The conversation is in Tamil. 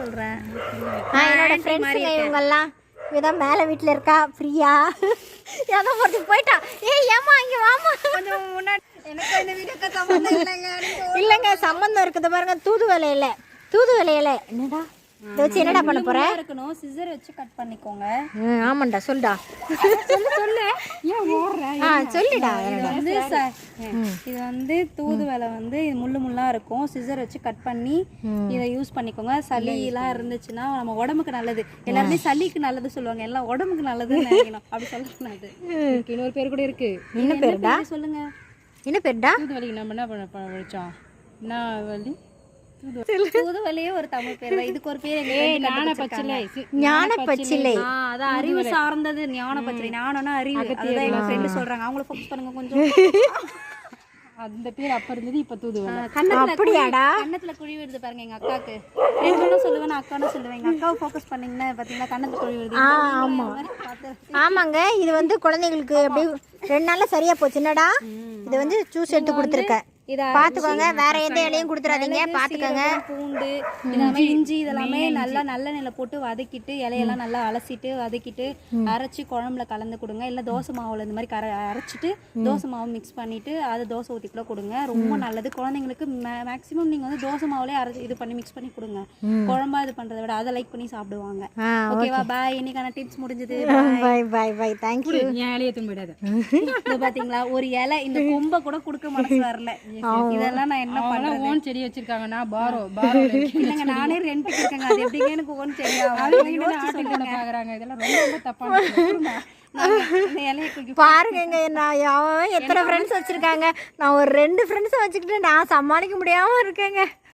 சொல்கிறேன். என்னோட ஃப்ரெண்ட்ஸுங்க இவங்கெல்லாம் இதான் மேலே வீட்டில் இருக்கா பிரியா ஏதோ ஒருத்தர் போயிட்டா. ஏமா இங்கே வாமா கொஞ்சம் முன்னாடி எனக்கு இந்த வீடியோக்கு சம்மந்தம் இல்லைங்க. இல்லைங்க சம்மந்தம் இருக்குது பாருங்க. தூதுவளையில என்னடா இதை வச்சு என்னடா பண்ண போற? இருக்கணும் சிசர் வச்சு கட் பண்ணிக்கோங்க. ஆமாண்டா சொல்லுடா. சொல்லு ஏன் ஓடுற? சொல்லுடா. இது வந்து தூதுவளை வந்து இது முள்ளா இருக்கும். சிசர் வச்சு கட் பண்ணி இதை யூஸ் பண்ணிக்கோங்க. சளியெல்லாம் இருந்துச்சுன்னா நம்ம உடம்புக்கு நல்லது. எல்லாருமே சளிக்கு நல்லது சொல்லுவாங்க, எல்லாம் உடம்புக்கு நல்லதுன்னு நினைக்கணும். அப்படி சொல்லக்கூடாது. இன்னொரு பேர் கூட இருக்கு. என்ன பேருடா சொல்லுங்க? என்ன பேருடா? தூதுவளைக்கு நம்ம என்ன பண்ண வச்சோம்? என்ன வலி? தூதுவளையே ஒரு தமிழ் பேர். இதுக்கு ஒரு பேர் ஞானப்பச்சிலை. அதான் அறிவு சார்ந்தது. ஞானப்பச்சிலை. ஞானம்னா அறிவு. அதுதான் எங்க ஃப்ரெண்டு சொல்றாங்க. அவங்கள ஃபோக்கஸ் பண்ணுங்க கொஞ்சம். அந்த பேர் அப்ப இருந்தது, இப்ப தூதுவளை. கண்ணத்துல குழி விடுது பாருங்க எங்க அக்காக்கு. ரெண்டும் சொல்லுவேன், அக்கானும் சொல்லுவேன். எங்க அக்காவை ஃபோக்கஸ் பண்ணீங்கன்னா பாத்தீங்கன்னா கண்ணத்துல குழி விடுது. ஆமாங்க. இது வந்து குழந்தைங்களுக்கு அப்படியே 2 நாள்ல சரியா போச்சு. என்னடா இது வந்து ஜூஸ் எடுத்து கொடுத்துருக்க. பாத்துக்கோங்க, வேற எந்த இலையும் கொடுத்துறாதீங்க. பாத்துக்கோங்க. பூண்டு இதெல்லாமே இஞ்சி இதெல்லாமே நல்லா நல்லெண்ணெயில போட்டு வதக்கிட்டு இலையெல்லாம் நல்லா அலசிட்டு வதக்கிட்டு அரைச்சி குழம்புல கலந்து கொடுங்க. இல்லை தோசை மாவுல இந்த மாதிரி அரைச்சிட்டு தோசை மாவு மிக்ஸ் பண்ணிட்டு அதை தோசை ஊற்றிக்குள்ள கொடுங்க. ரொம்ப நல்லது. குழந்தைங்களுக்கு மேக்ஸிமம் நீங்க வந்து தோசை மாவுலேயே இது பண்ணி மிக்ஸ் பண்ணி கொடுங்க. குழம்பா இது பண்றதை விட அதை லைக் பண்ணி சாப்பிடுவாங்க. ஓகேவா? பாய். இன்னைக்கான டிப்ஸ் முடிஞ்சது. பை. தேங்க்யூ. இலையை தும்பிடாது. இது பாத்தீங்களா, ஒரு இலை இந்த கொம்பை கூட கொடுக்க மனசு வரல. இதெல்லாம் நான் என்ன பண்ணேன்? ஓன் செடி வச்சிருக்காங்க. நான் பாரோ இல்லைங்க, நானே ரெண்டுக்கு இருக்கேங்க. அது எப்படிங்க எனக்கு ஓன் செடியா பாக்குறாங்க? இதெல்லாம் ரொம்ப தப்பான. பாருங்க, நான் எத்தனை ஃப்ரெண்ட்ஸ் வச்சிருக்காங்க. நான் ஒரு 2 ஃப்ரெண்ட்ஸ் வச்சுக்கிட்டு நான் சமாளிக்க முடியாம இருக்கேங்க.